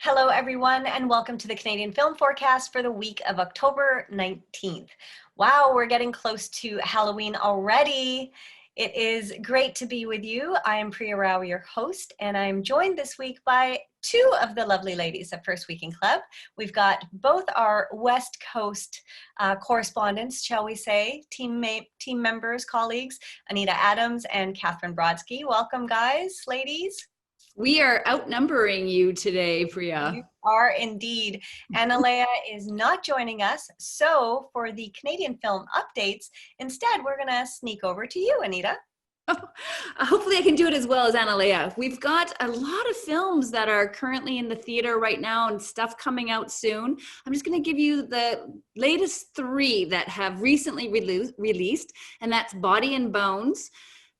Hello, everyone, and welcome to the Canadian Film Forecast for the week of October 19th. Wow, we're getting close to Halloween already. It is great to be with you. I am Priya Rao, your host, and I'm joined this week by two of the lovely ladies of First Weekend Club. We've got both our West Coast correspondents, shall we say, team members, colleagues, Anita Adams and Catherine Brodsky. Welcome, guys, ladies. We are outnumbering you today, Priya. You are indeed. Analea is not joining us, so for the Canadian film updates, instead we're going to sneak over to you, Anita. Hopefully I can do it as well as Analea. We've got a lot of films that are currently in the theater right now and stuff coming out soon. I'm just going to give you the latest three that have recently released, and that's Body and Bones,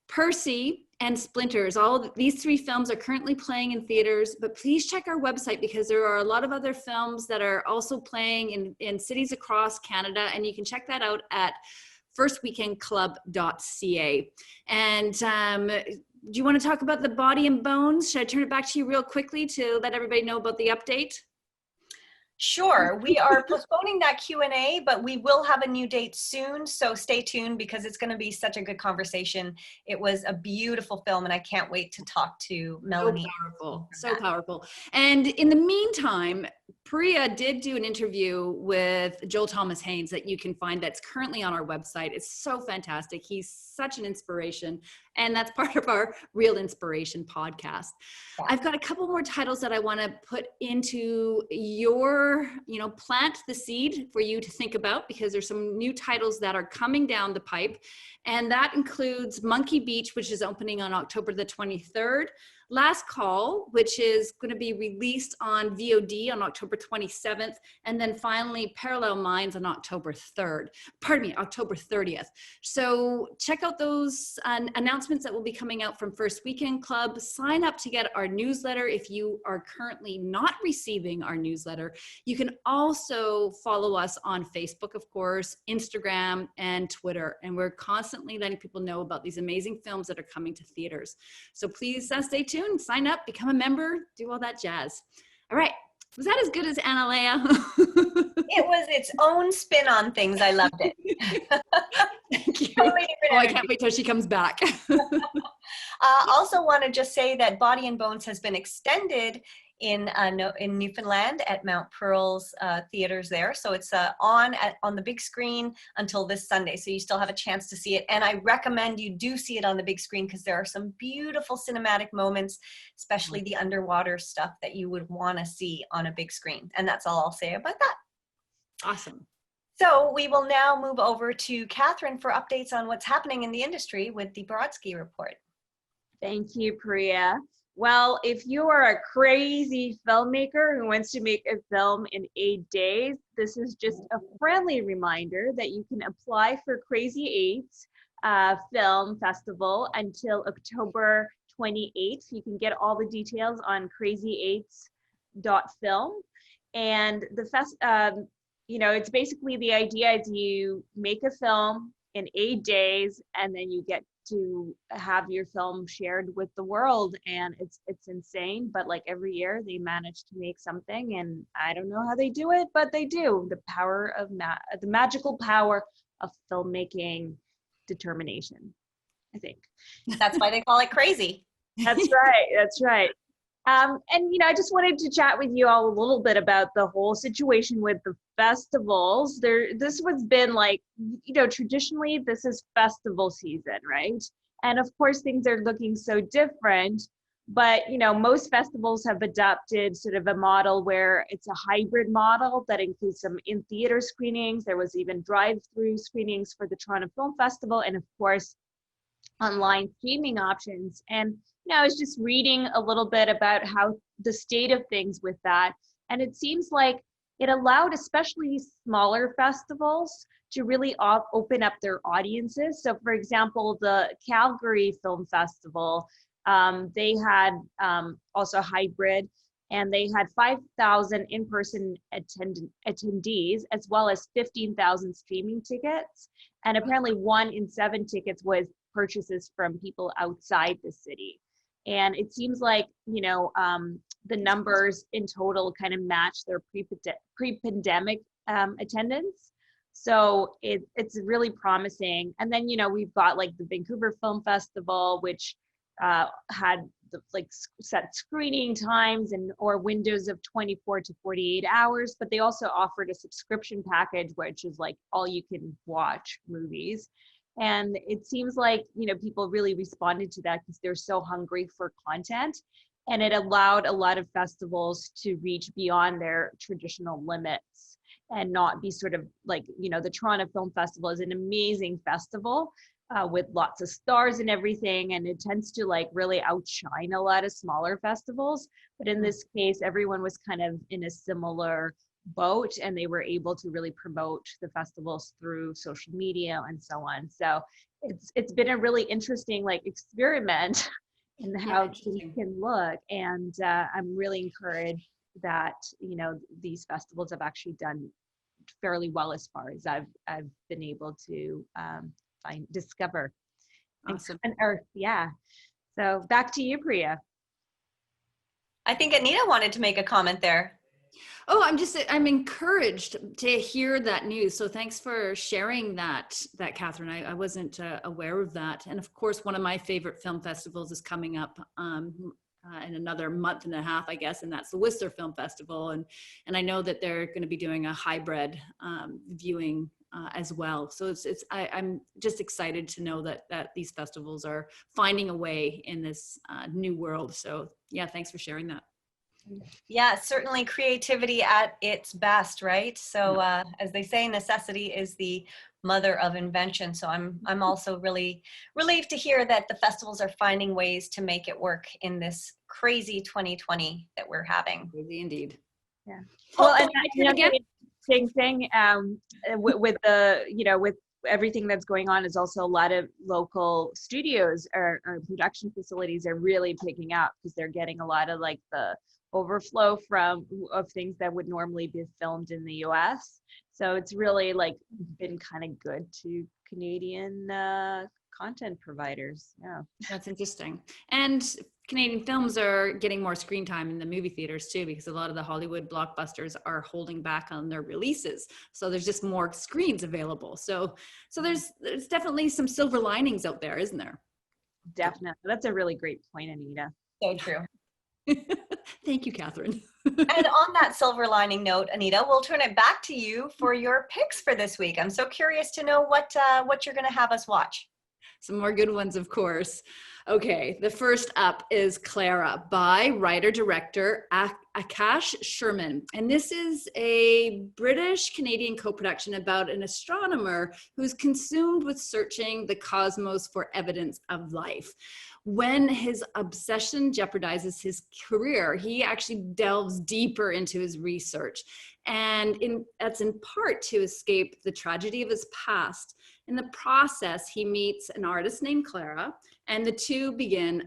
Percy, and Splinters. All these three films are currently playing in theaters, but please check our website because there are a lot of other films that are also playing in cities across Canada, and you can check that out at firstweekendclub.ca. And do you want to talk about the Body and Bones? Should I turn it back to you real quickly to let everybody know about the update? Sure. We are postponing that Q&A, but we will have a new date soon, so stay tuned because it's going to be such a good conversation. It was a beautiful film, and I can't wait to talk to Melanie. So powerful. And in the meantime, Priya did do an interview with Joel Thomas Haynes that you can find that's currently on our website. It's so fantastic. He's such an inspiration, and that's part of our Real Inspiration podcast. Yeah. I've got a couple more titles that I want to put into your, plant the seed for you to think about, because there's some new titles that are coming down the pipe. And that includes Monkey Beach, which is opening on October the 23rd. Last Call, which is going to be released on VOD on October 27th. And then finally, Parallel Minds on October 30th. So check out those announcements that will be coming out from First Weekend Club. Sign up to get our newsletter if you are currently not receiving our newsletter. You can also follow us on Facebook, of course, Instagram, and Twitter. And we're constantly letting people know about these amazing films that are coming to theaters. So please stay tuned. Sign up, become a member, do all that jazz. All right. Was that as good as Analea? It was its own spin on things. I loved it. Thank you. Totally I can't wait till she comes back. Also want to just say that Body and Bones has been extended in Newfoundland at Mount Pearl's theaters there. So it's on the big screen until this Sunday. So you still have a chance to see it. And I recommend you do see it on the big screen because there are some beautiful cinematic moments, especially the underwater stuff that you would want to see on a big screen. And that's all I'll say about that. Awesome. So we will now move over to Catherine for updates on what's happening in the industry with the Brodsky Report. Thank you, Priya. Well, if you are a crazy filmmaker who wants to make a film in 8 days, this is just a friendly reminder that you can apply for Crazy 8 Film Festival until October 28th. You can get all the details on crazy8.film. And the it's basically the idea is you make a film in 8 days, and then you get to have your film shared with the world, and it's insane. But like every year they manage to make something, and I don't know how they do it, but they do. The power of the magical power of filmmaking determination, I think. That's why they call it crazy. That's right. And I just wanted to chat with you all a little bit about the whole situation with the festivals. This has been like, traditionally this is festival season, right? And of course things are looking so different, but most festivals have adopted sort of a model where it's a hybrid model that includes some in-theater screenings. There was even drive-through screenings for the Toronto Film Festival, and of course online streaming options. And I was just reading a little bit about how the state of things with that. And it seems like it allowed especially smaller festivals to really open up their audiences. So for example, the Calgary Film Festival, they had also hybrid, and they had 5,000 in-person attendees, as well as 15,000 streaming tickets. And apparently 1 in 7 tickets was purchases from people outside the city. And it seems like, the numbers in total kind of match their pre-pandemic attendance. So it's really promising. And then, we've got like the Vancouver Film Festival, which had set screening times or windows of 24 to 48 hours, but they also offered a subscription package, which is like all you can watch movies. And it seems like, people really responded to that because they're so hungry for content. And it allowed a lot of festivals to reach beyond their traditional limits and not be sort of like, the Toronto Film Festival is an amazing festival with lots of stars and everything. And it tends to like really outshine a lot of smaller festivals. But in this case, everyone was kind of in a similar boat, and they were able to really promote the festivals through social media and so on. So it's been a really interesting like experiment in how things can look. And I'm really encouraged that, these festivals have actually done fairly well as far as I've been able to discover. Awesome. Yeah. So back to you, Priya. I think Anita wanted to make a comment there. Oh, I'm encouraged to hear that news. So thanks for sharing that, Catherine. I wasn't aware of that. And of course, one of my favorite film festivals is coming up in another month and a half, I guess, and that's the Whistler Film Festival. And I know that they're going to be doing a hybrid viewing as well. So I'm just excited to know that these festivals are finding a way in this new world. So yeah, thanks for sharing that. Yeah, certainly creativity at its best, right? So as they say, necessity is the mother of invention. So I'm also really relieved to hear that the festivals are finding ways to make it work in this crazy 2020 that we're having. Crazy indeed. Yeah. Well, and same thing with the, with everything that's going on is also a lot of local studios or production facilities are really picking up because they're getting a lot of like the overflow of things that would normally be filmed in the US. So it's really like been kind of good to Canadian content providers. Yeah. That's interesting. And Canadian films are getting more screen time in the movie theaters too, because a lot of the Hollywood blockbusters are holding back on their releases. So there's just more screens available. So there's definitely some silver linings out there, isn't there? Definitely. That's a really great point, Anita. So true. Thank you, Catherine. And on that silver lining note, Anita, we'll turn it back to you for your picks for this week. I'm so curious to know what you're going to have us watch. Some more good ones, of course. Okay, the first up is Clara by writer-director Akash Sherman. And this is a British-Canadian co-production about an astronomer who's consumed with searching the cosmos for evidence of life. When his obsession jeopardizes his career, he actually delves deeper into his research. And that's in part to escape the tragedy of his past. In the process, he meets an artist named Clara, and the two begin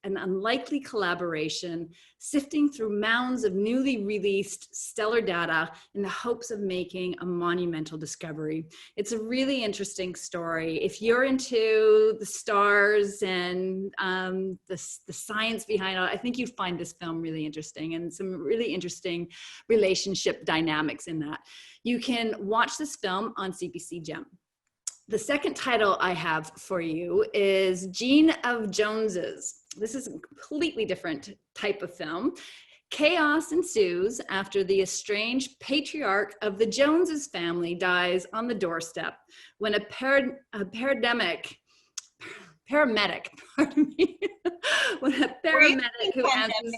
an unlikely collaboration, sifting through mounds of newly released stellar data in the hopes of making a monumental discovery. It's a really interesting story. If you're into the stars and the science behind it, I think you'd find this film really interesting, and some really interesting relationship dynamics in that. You can watch this film on CBC Gem. The second title I have for you is Gene of Joneses. This is a completely different type of film. Chaos ensues after the estranged patriarch of the Joneses family dies on the doorstep when a paramedic, pardon me, when a paramedic who answers,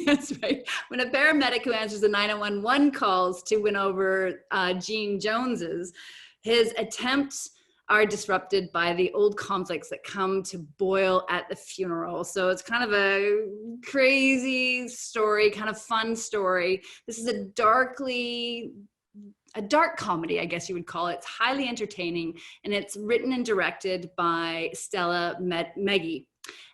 that's right. When a paramedic who answers the 911 calls to win over Gene Joneses, his attempts are disrupted by the old conflicts that come to boil at the funeral. So it's kind of a crazy story, kind of fun story. This is a dark comedy, I guess you would call it. It's highly entertaining, and it's written and directed by Stella Meggy.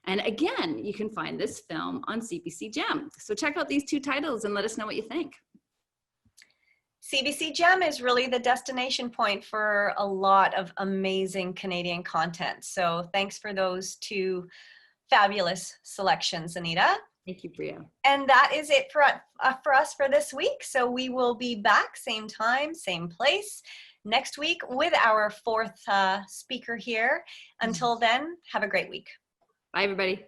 And again, you can find this film on CBC Gem. So check out these two titles and let us know what you think. CBC Gem is really the destination point for a lot of amazing Canadian content. So thanks for those two fabulous selections, Anita. Thank you, Priya. And that is it for us for this week. So we will be back same time, same place next week with our fourth speaker here. Until then, have a great week. Bye, everybody.